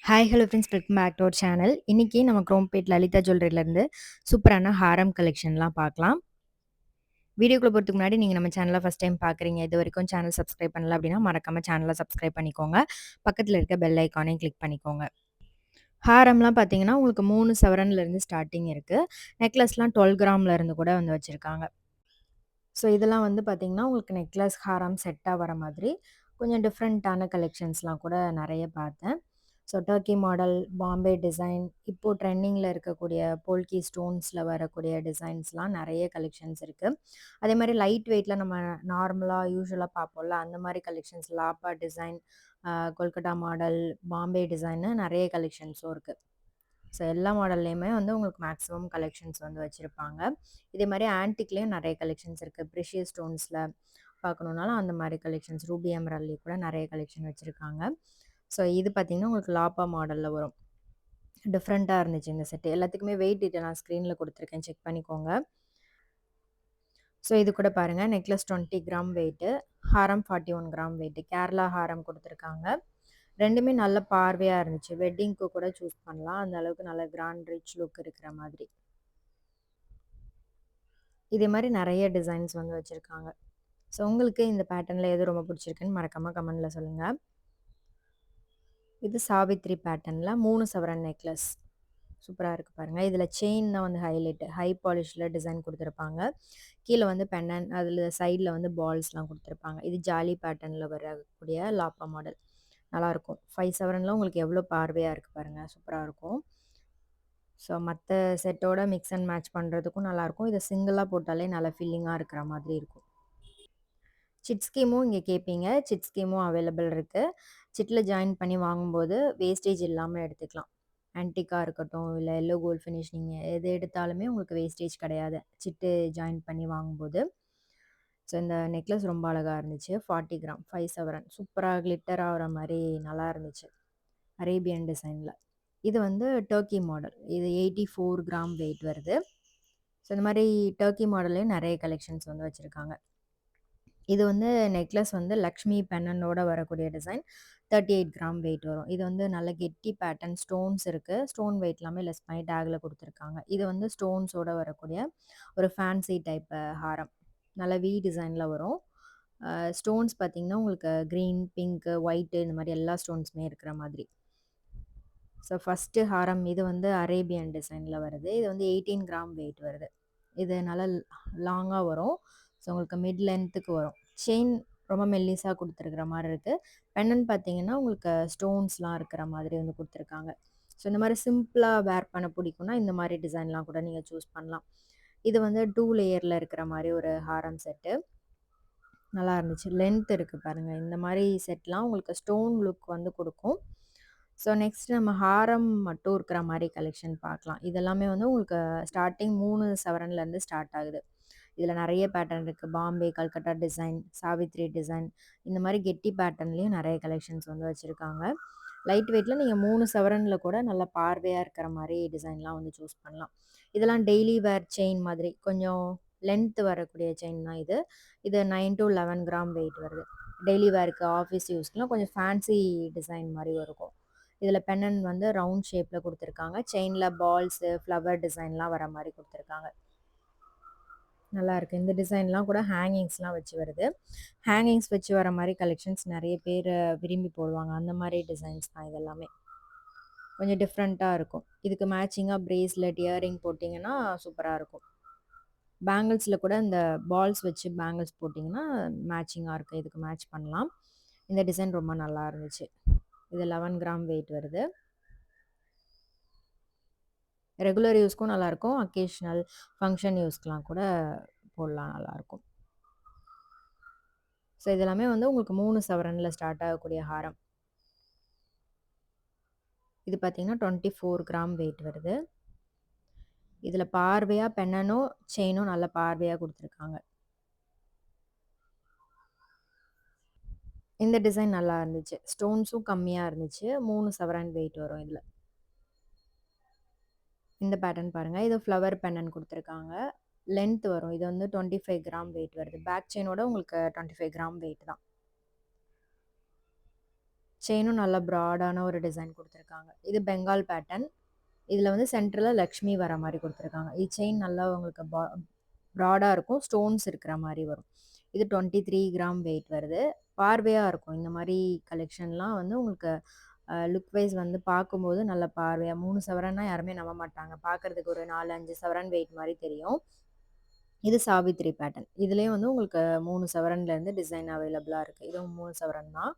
Hi hello friends welcome back to our channel. இன்னைக்கு நம்ம குரோம்பேட் லலிதா ஜுவல்லரிலேருந்து சூப்பரான ஹாரம் கலெக்ஷன்லாம் பார்க்கலாம். வீடியோக்குள்ள போறதுக்கு முன்னாடி நீங்க நம்ம சேனலை ஃபர்ஸ்ட் டைம் பார்க்குறீங்க. இது வரைக்கும் சேனல் சப்ஸ்கிரைப் பண்ணல அப்படின்னா மறக்காம சேனலை சப்ஸ்கிரைப் பண்ணிக்கோங்க. பக்கத்தில் இருக்க பெல் ஐக்கானையும் கிளிக் பண்ணிக்கோங்க. ஹாரம்லாம் பார்த்தீங்கன்னா உங்களுக்கு 3 சவரன்லேருந்து ஸ்டார்ட்டிங் இருக்கு. நெக்லஸ்லாம் 12 கிராம்ல இருந்து கூட வந்து வச்சிருக்காங்க. ஸோ இதெல்லாம் வந்து பார்த்தீங்கன்னா உங்களுக்கு நெக்லஸ், ஹாரம் செட்டா வர மாதிரி கொஞ்சம் டிஃப்ரெண்ட்டான கலெக்ஷன்ஸ்லாம் கூட நெறைய பார்த்தேன். So Turkey model, Bombay design, இப்போ ட்ரெண்டிங்கில இருக்கக்கூடிய போல்கி ஸ்டோன்ஸில் வரக்கூடிய டிசைன்ஸ்லாம் நெறைய கலெக்ஷன்ஸ் இருக்கு. அதே மாரி லைட் வெயிட்ல நம்ம நார்மலா, யூசுவலா பார்ப்போம்ல, அந்த மாரி கலெக்ஷன்ஸ் லாப்பா டிசைன், கொல்கட்டா மாடல், பாம்பே டிசைன்னு நெறைய கலெக்ஷன்ஸும் இருக்கு. ஸோ எல்லா மாடல்லையுமே வந்து உங்களுக்கு மேக்ஸிமம் கலெக்ஷன்ஸ் வந்து வச்சிருப்பாங்க. இதே மாரி ஆன்டிக்லயும் நெறைய கலெக்ஷன்ஸ் இருக்கு. ப்ரெஷியஸ் ஸ்டோன்ஸ்ல பார்க்கணும்னாலும் அந்த மாரி கலெக்ஷன்ஸ், ரூபி எமரால்ட்லயே கூட நெறைய கலெக்ஷன் வச்சிருக்காங்க. ஸோ இது பார்த்தீங்கன்னா, உங்களுக்கு லாப்பா மாடல்ல வரும். டிஃப்ரெண்ட்டா இருந்துச்சு இந்த செட்டு. எல்லாத்துக்குமே வெயிட் டீட்டெயில் நான் ஸ்க்ரீன்ல குடுத்துருக்கேன். செக் பண்ணிக்கோங்க. ஸோ இது கூட பாருங்க. நெக்லஸ் 20 கிராம் வெயிட்டு, ஹாரம் 41 கிராம் வெயிட்டு. கேரளா ஹாரம் குடுத்துருக்காங்க. 2மே நல்ல பார்வையா இருந்துச்சு. வெட்டிங்க்கு கூட சூஸ் பண்ணலாம். அந்த அளவுக்கு நல்ல கிராண்ட் ரிச் லுக் இருக்கிற மாதிரி. இதே மாரி நெறைய டிசைன்ஸ் வந்து வச்சிருக்காங்க. ஸோ உங்களுக்கு இந்த பேட்டர்ன்ல எது ரொம்ப பிடிச்சிருக்குன்னு மறக்காம கமெண்ட்ல சொல்லுங்க. இது சாவித்ரி பேட்டர்ன்ல 3 சவரன் நெக்லஸ். சூப்பரா இருக்கு பாருங்க. இதுல செயின் தான் வந்து ஹைலைட். ஹை பாலிஷ்ல டிசைன் குடுத்துருப்பாங்க. கீழ வந்து பெண்டன்ட், அதுல சைட்ல வந்து பால்ஸ்லாம் குடுத்துருப்பாங்க. இது ஜாலி பேட்டர்ன்ல வரக்கூடிய லாப்பா மாடல். நல்லாயிருக்கும். 5 சவரன்ல உங்களுக்கு எவ்வளோ பார்வையா இருக்கு பாருங்க. சூப்பரா இருக்கும். ஸோ மத்த செட்டோட மிக்ஸ் அண்ட் மேட்ச் பண்றதுக்கும் நல்லாயிருக்கும். இத சிங்கிளா போட்டாலே நல்லா ஃபில்லிங்கா இருக்கிற மாதிரி இருக்கும். சிட் ஸ்கீமும் இங்க கேட்பீங்க. சிட் ஸ்கீமும் அவைலபிள் இருக்கு. சிட்ல ஜாயின் பண்ணி வாங்கும்போது வேஸ்டேஜ் இல்லாம எடுத்துக்கலாம். ஆன்டிக்கா இருக்கட்டும், இல்ல எல்லோ கோல்ட் ஃபினிஷ் நீங்க எது எடுத்தாலுமே உங்களுக்கு வேஸ்டேஜ் கிடையாது. சிட்டு ஜாயின் பண்ணி வாங்கும்போது. ஸோ இந்த நெக்லஸ் ரொம்ப அழகா இருந்துச்சு. 40 கிராம் 5 சவரன். சூப்பரா கிளிட்டர் ஆகுற மாரி நல்லா இருந்துச்சு. அரேபியன் டிசைன்ல. இது வந்து டர்க்கி மாடல். இது 84 கிராம் வெயிட் வருது. ஸோ இந்த மாரி டர்க்கி மாடல்லயும் நெறைய கலெக்ஷன்ஸ் வந்து வச்சிருக்காங்க. இது வந்து நெக்லஸ் வந்து லக்ஷ்மி பென்னனோட வரக்கூடிய டிசைன். 38 கிராம் வெயிட் வரும். இது வந்து நல்ல கெட்டி பேட்டர்ன் ஸ்டோன்ஸ் இருக்கு. ஸ்டோன் வெயிட் எல்லாமே லெஸ் பண்ணி டேக்ல குடுத்துருக்காங்க. இது வந்து ஸ்டோன்ஸோட வரக்கூடிய ஒரு ஃபேன்சி டைப் ஹாரம். நல்ல வி டிசைன்ல வரும். ஸ்டோன்ஸ் பார்த்தீங்கன்னா, உங்களுக்கு கிரீன், பிங்க், ஒயிட் இந்த மாரி எல்லா ஸ்டோன்ஸுமே இருக்கிற மாதிரி. ஸோ ஃபர்ஸ்ட்டு ஹாரம் இது வந்து அரேபியன் டிசைன்ல வருது. இது வந்து 18 கிராம் வெயிட் வருது. இது நல்லா லாங்கா வரும். ஸோ உங்களுக்கு மிட் லென்த்துக்கு வரும். செயின் ரொம்ப மெல்லிசா குடுத்துருக்கிற மாரி இருக்கு. பெண்டன்ட் பார்த்தீங்கன்னா, உங்களுக்கு ஸ்டோன்ஸ்லாம் இருக்கிற மாதிரி வந்து குடுத்துருக்காங்க. ஸோ இந்த மாரி சிம்பிளா வேர் பண்ண பிடிக்கும்னா, இந்த மாரி டிசைன்லாம் கூட நீங்க சூஸ் பண்ணலாம். இது வந்து 2 லேயர்ல இருக்கிற மாரி ஒரு ஹாரம் செட்டு. நல்லா இருந்துச்சு. லென்த் இருக்கு பாருங்க. இந்த மாரி செட்லாம் உங்களுக்கு ஸ்டோன் லுக் வந்து குடுக்கும். ஸோ நெக்ஸ்ட் நம்ம ஹாரம் மட்டும் இருக்கிற மாரி கலெக்ஷன் பார்க்கலாம். இதெல்லாமே வந்து உங்களுக்கு ஸ்டார்ட்டிங் 3 சவரன்லேருந்து ஸ்டார்ட் ஆகுது. இதில நெறைய பேட்டர்ன் இருக்கு. பாம்பே, கல்கட்டா டிசைன், சாவித்ரி டிசைன் இந்த மாரி கெட்டி பேட்டர்ன்லேயும் நெறைய கலெக்ஷன்ஸ் வந்து வச்சிருக்காங்க. லைட் வெயிட்ல நீங்க 3 சவரன்ல கூட நல்ல பார்வையா இருக்கிற மாரி டிசைன்லாம் வந்து சூஸ் பண்ணலாம். இதெல்லாம் டெய்லி வேர் செயின் மாதிரி கொஞ்சம் லென்த் வரக்கூடிய செயின் தான் இது. இது 9 டூ 11 கிராம் வெயிட் வருது. டெய்லி வேர்க்கு, ஆஃபீஸ் யூஸ்க்குலாம் கொஞ்சம் ஃபேன்சி டிசைன் மாரி இருக்கும். இதில பென்னன் வந்து ரவுண்ட் ஷேப்ல குடுத்துருக்காங்க. செயின்ல பால்ஸு, ஃப்ளவர் டிசைன்லாம் வர மாரி குடுத்துருக்காங்க. நல்லாயிருக்கு. இந்த டிசைன்லாம் கூட ஹேங்கிங்ஸ்லாம் வச்சு வருது. ஹேங்கிங்ஸ் வச்சு வர மாரி கலெக்ஷன்ஸ் நெறைய பேரு விரும்பி போடுவாங்க. அந்த மாரி டிசைன்ஸ் தான் இதெல்லாமே. கொஞ்சம் டிஃப்ரெண்ட்டா இருக்கும். இதுக்கு மேட்சிங்கா பிரேஸ்லெட், இயரிங் போட்டிங்கன்னா சூப்பரா இருக்கும். பேங்கிள்ஸ்ல கூட இந்த பால்ஸ் வச்சு பேங்கிள்ஸ் போட்டிங்கன்னா மேட்சிங்கா இருக்கும். இதுக்கு மேட்ச் பண்ணலாம். இந்த டிசைன் ரொம்ப நல்லா இருந்துச்சு. இது 11 கிராம் வெயிட் வருது. ரெகுலர் யூஸ்க்கும் நல்லாயிருக்கும். அக்கேஷனல் ஃபங்ஷன் யூஸ்க்குலாம் கூட போடலாம் நல்லாயிருக்கும். ஸோ இது எல்லாமே வந்து உங்களுக்கு 3 சவரன்ல ஸ்டார்ட் ஆகக்கூடிய ஹாரம். இது பார்த்தீங்கன்னா 24 கிராம் வெயிட் வருது. இதில பார்வையா பென்னனும், செயினும் நல்ல பார்வையா குடுத்துருக்காங்க. இந்த டிசைன் நல்லா இருந்துச்சு. ஸ்டோன்ஸும் கம்மியா இருந்துச்சு. 3 சவரன் வெயிட் வரும் இதுல. இந்த பேட்டர்ன் பாருங்க. இது ஃப்ளவர் பென்னன் குடுத்துருக்காங்க. லென்த் வரும். இது வந்து 25 கிராம் வெயிட் வருது. பேக் செயினோட உங்களுக்கு 25 கிராம் வெயிட் தான். செயினும் நல்லா ப்ராடான ஒரு டிசைன் குடுத்துருக்காங்க. இது பெங்கால் பேட்டர்ன். இதுல வந்து சென்டர்ல லக்ஷ்மி வர மாரி குடுத்துருக்காங்க. இது செயின் நல்லா உங்களுக்கு ப்ராடா இருக்கும். ஸ்டோன்ஸ் இருக்கிற மாரி வரும். இது 23 கிராம் வெயிட் வருது. பார்வையா இருக்கும். இந்த மாரி கலெக்ஷன்லாம் வந்து உங்களுக்கு லுக் வைஸ் வந்து பார்க்கும்போது நல்ல பார்வையா 3 சவரன்னா யாருமே நம்ப மாட்டாங்க. பார்க்கறதுக்கு ஒரு 4, 5 சவரன் வெயிட் மாரி தெரியும். இது சாவித்திரி பேட்டர்ன். இதுலயும் வந்து உங்களுக்கு 3 சவரன்லேருந்து டிசைன் அவைலபிளா இருக்கு. இதுவும் 3 சவரன் தான்.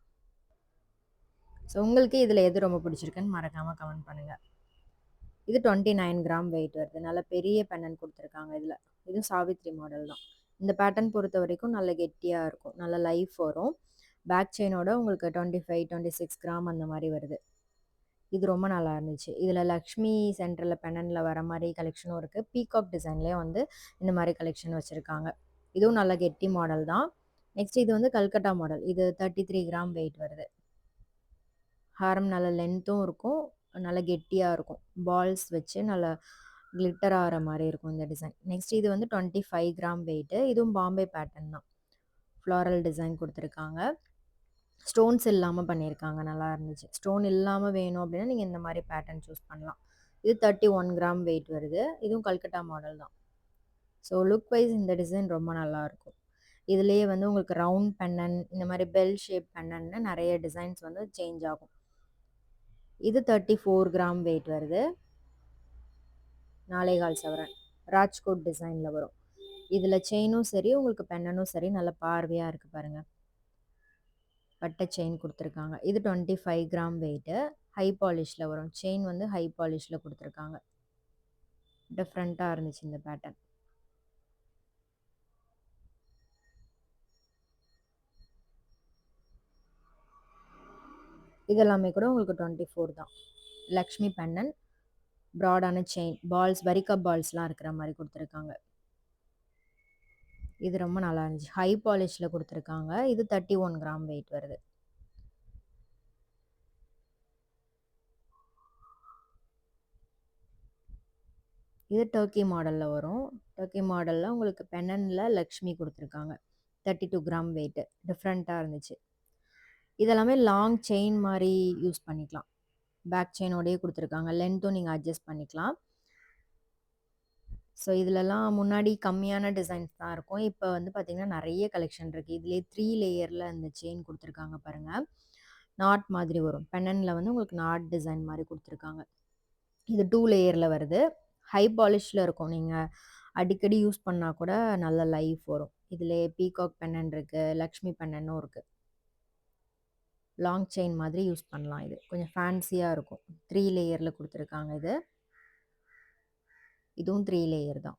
ஸோ உங்களுக்கு இதுல எது ரொம்ப பிடிச்சிருக்குன்னு மறக்காம கமெண்ட் பண்ணுங்க. இது 29 கிராம் வெயிட் வருது. நல்ல பெரிய பெண்டன்ட் குடுத்துருக்காங்க இதுல. இதுவும் சாவித்திரி மாடல் தான். இந்த பேட்டர்ன் பொறுத்த வரைக்கும் நல்ல கெட்டியா இருக்கும். நல்ல லைஃப் வரும். பேக் செயினோட உங்களுக்கு 25, 26 கிராம் அந்த மாரி வருது. இது ரொம்ப நல்லா இருந்துச்சு. இதுல லக்ஷ்மி சென்டர்ல பெண்டன்ட்ல வர மாரி கலெக்ஷனும் இருக்கு. பீகாக் டிசைன்லயே வந்து இந்த மாரி கலெக்ஷன் வச்சிருக்காங்க. இதுவும் நல்ல கெட்டி மாடல் தான். நெக்ஸ்ட் இது வந்து கல்கட்டா மாடல். இது 33 கிராம் வெயிட் வருது. ஹாரம் நல்ல லென்த்தும் இருக்கும். நல்ல கெட்டியா இருக்கும். பால்ஸ் வச்சு நல்லா கிளிட்டர் ஆற மாரி இருக்கும் இந்த டிசைன். நெக்ஸ்ட் இது வந்து 25 கிராம் வெயிட்டு. இதுவும் பாம்பே பேட்டர்ன் தான். ஃப்ளாரல் டிசைன் குடுத்துருக்காங்க. ஸ்டோன்ஸ் இல்லாம பண்ணியிருக்காங்க. நல்லா இருந்துச்சு. ஸ்டோன் இல்லாம வேணும் அப்டின்னா, நீங்க இந்த மாரி பேட்டர்ன் சூஸ் பண்ணலாம். இது 31 கிராம் வெயிட் வருது. இதுவும் கல்கட்டா மாடல் தான். ஸோ லுக் வைஸ் இந்த டிசைன் ரொம்ப நல்லாயிருக்கும். இதுலயே வந்து உங்களுக்கு ரவுண்ட் பெண்டன், இந்த மாரி பெல் ஷேப் பெண்டன்னு நெறைய டிசைன்ஸ் வந்து சேஞ்ச் ஆகும். இது 34 கிராம் வெயிட் வருது. 4.25 சவரன். ராஜ்கோட் டிசைன்ல வரும். இதுல செயினும் சரி, உங்களுக்கு பெண்டனும் சரி நல்ல பார்வையா இருக்கு பாருங்க. பட்டை செயின் குடுத்துருக்காங்க. இது 25 கிராம் வெயிட்டு. ஹை பாலிஷ்ல வரும். செயின் வந்து ஹை பாலிஷ்ல குடுத்துருக்காங்க. டிஃப்ரெண்ட்டா இருந்துச்சு இந்த பேட்டர்ன். இதெல்லாமே கூட உங்களுக்கு 24 தான். லக்ஷ்மி பெண்டன், ப்ராடான செயின், பால்ஸ் வரிக்கப் பால்ஸ்லாம் இருக்கிற மாரி குடுத்துருக்காங்க. இது ரொம்ப நல்லா இருந்துச்சு. ஹை பாலிஷ்ல குடுத்துருக்காங்க. இது 31 கிராம் வெயிட் வருது. இது டர்க்கி மாடல்ல வரும். டர்க்கி மாடல்ல உங்களுக்கு பெண்டன்ட்ல லக்ஷ்மி குடுத்துருக்காங்க. 32 கிராம் வெயிட். டிஃப்ரெண்ட்டா இருந்துச்சு. இதெல்லாமே லாங் செயின் மாரி யூஸ் பண்ணிக்கலாம். பேக் செயினோடயே குடுத்துருக்காங்க. லென்த்தும் நீங்க அட்ஜஸ்ட் பண்ணிக்கலாம். ஸோ இதுலலாம் முன்னாடி கம்மியான டிசைன்ஸ் தான் இருக்கும். இப்ப வந்து பார்த்தீங்கன்னா, நெறைய கலெக்ஷன் இருக்கு. இதுலயே 3 லேயர்ல அந்த செயின் குடுத்துருக்காங்க பாருங்க. நாட் மாதிரி வரும். பெண்டன்ட்ல வந்து உங்களுக்கு நாட் டிசைன் மாரி குடுத்துருக்காங்க. இது 2 லேயர்ல வருது. ஹை பாலிஷ்ல இருக்கும். நீங்க அடிக்கடி யூஸ் பண்ணா கூட நல்ல லைஃப் வரும். இதுலயே பீகாக் பெண்டன்ட் இருக்கு. லக்ஷ்மி பெண்டன்ட்டும் இருக்கு. லாங் செயின் மாதிரி யூஸ் பண்ணலாம் இது. கொஞ்சம் ஃபேன்சியா இருக்கும். 3 லேயர்ல குடுத்துருக்காங்க இது. இதுவும் 3 லேயர் தான்.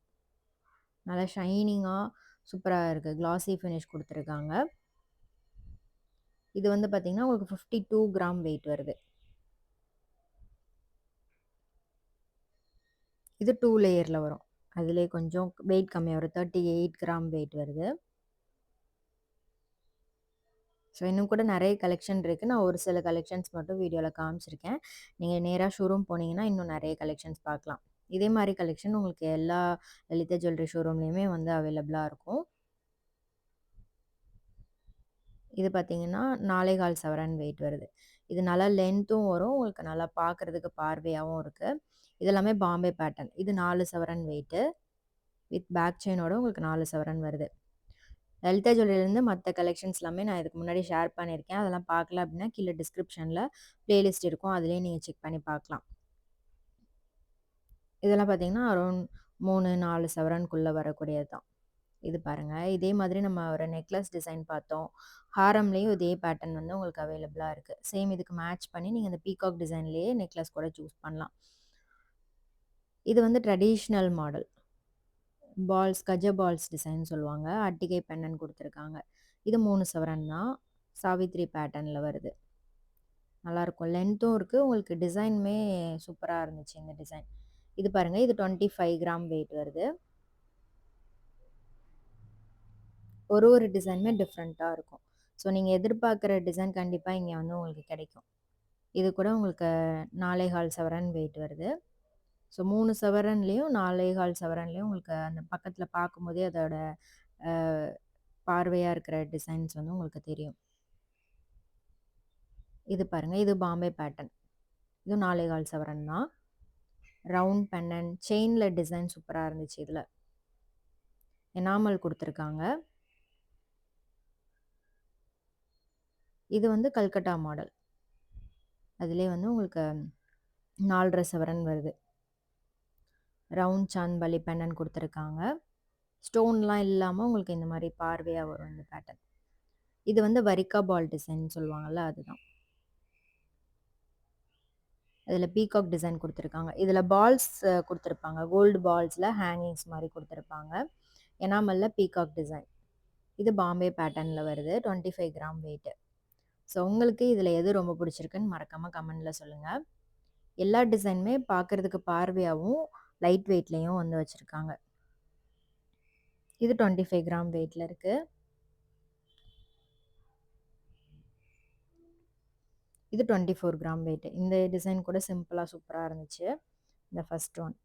நல்லா ஷைனிங்கா சூப்பரா இருக்கு. கிளாஸி ஃபினிஷ் குடுத்துருக்காங்க. இது வந்து பார்த்தீங்கன்னா, உங்களுக்கு 52 கிராம் வெயிட் வருது. இது 2 லேயர்ல வரும். அதிலேயே கொஞ்சம் வெயிட் கம்மியா வரும். 38 கிராம் வெயிட் வருது. ஸோ இன்னும் கூட நெறைய கலெக்ஷன் இருக்கு. நான் ஒரு சில கலெக்ஷன்ஸ் மட்டும் வீடியோல காமிச்சிருக்கேன். நீங்க நேரா ஷோரூம் போனீங்கன்னா, இன்னும் நெறைய கலெக்ஷன்ஸ் பார்க்கலாம். இதே மாரி கலெக்ஷன் உங்களுக்கு எல்லா லலிதா ஜுவல்லரி ஷோரூம்லயுமே வந்து அவைலபிளா இருக்கும். இது பார்த்தீங்கன்னா, 4.25 சவரன் வெயிட் வருது. இது நல்லா லென்த்தும் வரும். உங்களுக்கு நல்லா பார்க்கறதுக்கு பார்வையாவும் இருக்கு. இது எல்லாமே பாம்பே பேட்டர்ன். இது 4 சவரன் வெயிட்டு. வித் பேக் செயினோட உங்களுக்கு 4 சவரன் வருது. லலிதா ஜுவல்லரிலேருந்து மத்த கலெக்ஷன்ஸ் எல்லாமே நான் இதுக்கு முன்னாடி ஷேர் பண்ணியிருக்கேன். அதெல்லாம் பார்க்கல அப்படின்னா, கீழ டிஸ்கிரிப்ஷன்ல பிளேலிஸ்ட் இருக்கும். அதிலேயே நீங்க செக் பண்ணி பார்க்கலாம். இதெல்லாம் பார்த்தீங்கன்னா, அரவுண்ட் 3, 4 சவரனுக்குள்ள வரக்கூடியது தான். இது பாருங்க. இதே மாதிரி நம்ம ஒரு நெக்லஸ் டிசைன் பார்த்தோம். ஹாரம்லயும் இதே பேட்டர்ன் வந்து உங்களுக்கு அவைலபிளா இருக்கு. சேம் இதுக்கு மேட்ச் பண்ணி நீங்க இந்த பீகாக் டிசைன்லயே நெக்லஸ் கூட சூஸ் பண்ணலாம். இது வந்து ட்ரெடிஷ்னல் மாடல். பால்ஸ் கஜ பால்ஸ் டிசைன் சொல்லுவாங்க. அட்டிகை பெண்டன்ட் குடுத்துருக்காங்க. இது 3 சவரன் தான். சாவித்திரி பேட்டர்ன்ல வருது. நல்லாயிருக்கும். லென்த்தும் இருக்கு. உங்களுக்கு டிசைனுமே சூப்பரா இருந்துச்சு இந்த டிசைன். இது பாருங்க. இது 25 கிராம் வெயிட் வருது. ஒரு டிசைனுமே டிஃப்ரெண்ட்டா இருக்கும். ஸோ நீங்க எதிர்பார்க்குற டிசைன் கண்டிப்பா இங்க வந்து உங்களுக்கு கிடைக்கும். இது கூட உங்களுக்கு 4.25 சவரன் வெயிட் வருது. ஸோ 3 சவரன்லேயும் 4.25 சவரன்லேயும் உங்களுக்கு அந்த பக்கத்துல பார்க்கும்போதே அதோட அ பார்வையா இருக்கிற டிசைன்ஸ் வந்து உங்களுக்கு தெரியும். இது பாருங்க, இது பாம்பே பேட்டர்ன். இது 4.25 சவரன் தான். ரவுண்ட் பெண்ணன் செயினில் டிசைன் சூப்பராக இருந்துச்சு. இதில் எனாமல் கொடுத்துருக்காங்க. இது வந்து கல்கட்டா மாடல். அதிலே வந்து உங்களுக்கு 4.5 சவரன் வருது. ரவுண்ட் சாந்த் பலி பெண்ணன் கொடுத்துருக்காங்க. ஸ்டோன்லாம் இல்லாமல் உங்களுக்கு இந்த மாதிரி பார்வையாக வரும் இந்த பேட்டர்ன். இது வந்து வரிக்கா பால் டிசைன் சொல்லுவாங்கள்ல, அதுதான். இதில் பீகாக் டிசைன் கொடுத்துருக்காங்க. இதில் பால்ஸ் கொடுத்துருப்பாங்க. கோல்டு பால்ஸில் ஹேங்கிங்ஸ் மாதிரி கொடுத்துருப்பாங்க. எனாமலில் பீகாக் டிசைன். இது பாம்பே பேட்டர்னில் வருது. 25 கிராம் வெயிட்டு. ஸோ உங்களுக்கு இதில் எது ரொம்ப பிடிச்சிருக்குன்னு மறக்காமல் கமெண்டில் சொல்லுங்கள். எல்லா டிசைனுமே பார்க்குறதுக்கு பார்வையாகவும் லைட் வெயிட்லேயும் வந்து வச்சுருக்காங்க. இது 25 கிராம் வெயிட்டில் இருக்குது. இது 24 கிராம் வெயிட்டு. இந்த டிசைன் கூட சிம்பிளாக சூப்பராக இருந்துச்சு. இந்த ஃபஸ்ட் ஒன்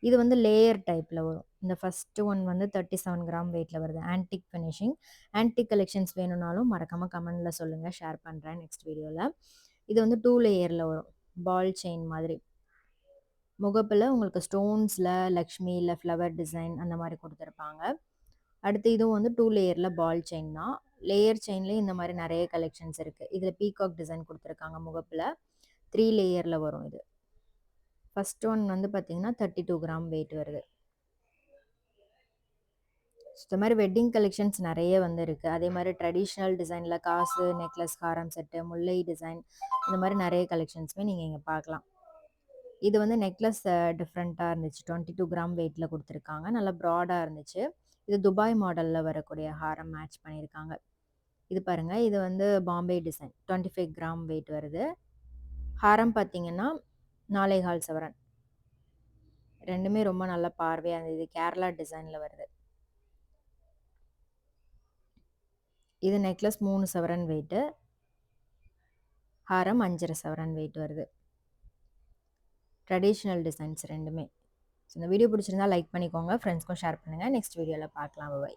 இது வந்து லேயர் டைப்பில் வரும். இந்த ஃபஸ்ட்டு ஒன் வந்து 37 கிராம் வெயிட்டில் வருது. Antique finishing. ஆன்டிக் கலெக்ஷன்ஸ் வேணும்னாலும் மறக்காமல் கமெண்டில் சொல்லுங்கள், ஷேர் பண்ணுறேன் நெக்ஸ்ட் வீடியோவில். இது வந்து 2 லேயரில் வரும். பால் செயின் மாதிரி. முகப்பில் உங்களுக்கு ஸ்டோன்ஸில் லக்ஷ்மி இல்லை ஃப்ளவர் டிசைன் அந்த மாதிரி கொடுத்துருப்பாங்க. அடுத்து இதுவும் வந்து 2 லேயரில் பால் செயின் தான். லேயர் செயின்லேயே இந்த மாதிரி நிறைய கலெக்ஷன்ஸ் இருக்குது. இதில் பீகாக் டிசைன் கொடுத்துருக்காங்க முகப்பில். 3 லேயரில் வரும் இது. ஃபஸ்ட் ஒன் வந்து பார்த்திங்கன்னா 32 கிராம் வெயிட் வருது. இந்த மாதிரி வெட்டிங் கலெக்ஷன்ஸ் நிறைய வந்து இருக்குது. அதே மாதிரி ட்ரெடிஷ்னல் டிசைனில் காசு, நெக்லஸ், ஹாரம் செட்டு, முல்லை டிசைன் இந்த மாதிரி நிறைய கலெக்ஷன்ஸுமே நீங்கள் இங்கே பார்க்கலாம். இது வந்து நெக்லஸ் டிஃப்ரெண்ட்டாக இருந்துச்சு. 22 கிராம் வெயிட்டில் கொடுத்துருக்காங்க. நல்லா ப்ராடாக இருந்துச்சு. இது துபாய் மாடலில் வரக்கூடிய ஹாரம் மேட்ச் பண்ணியிருக்காங்க. இது பாருங்கள், இது வந்து பாம்பே டிசைன். 25 கிராம் வெயிட் வருது. ஹாரம் பார்த்தீங்கன்னா 4.25 சவரன். ரெண்டுமே ரொம்ப நல்ல பார்வையாக இருந்தது. இது கேரளா டிசைனில் வருது. இது நெக்லஸ் 3 சவரன் வெயிட்டு. ஹாரம் 5.5 சவரன் வெயிட் வருது. ட்ரெடிஷ்னல் டிசைன்ஸ் ரெண்டுமே. ஸோ இந்த வீடியோ பிடிச்சிருந்தா லைக் பண்ணிக்கோங்க. ஃப்ரெண்ட்ஸ்க்கும் ஷேர் பண்ணுங்கள். நெக்ஸ்ட் வீடியோவில் பார்க்கலாம். பாய்.